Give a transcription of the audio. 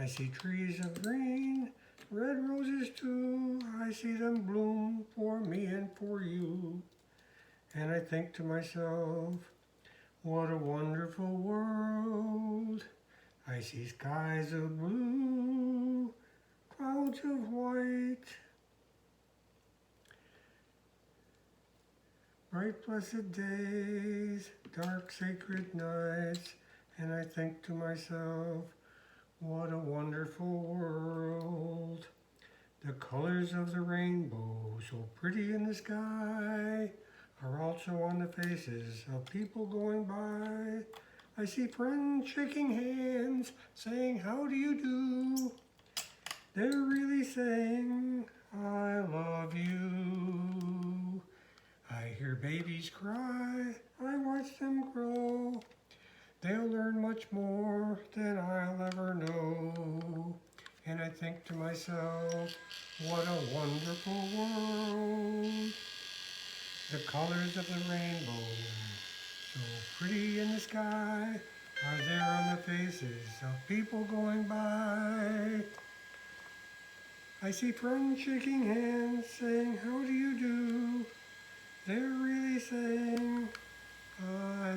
I see trees of green, red roses too. I see them bloom for me and for you. And I think to myself, what a wonderful world. I see skies of blue, clouds of white, bright blessed days, dark sacred nights. And I think to myself, what a wonderful world. The colors of the rainbow, so pretty in the sky, are also on the faces of people going by. I see friends shaking hands, saying, how do you do? They're really saying, I love you. I hear babies cry, I watch them grow. They'll learn much more than I'll ever know. And I think to myself, what a wonderful world. The colors of the rainbow, so pretty in the sky, are there on the faces of people going by. I see friends shaking hands, saying, how do you do? They're really saying, I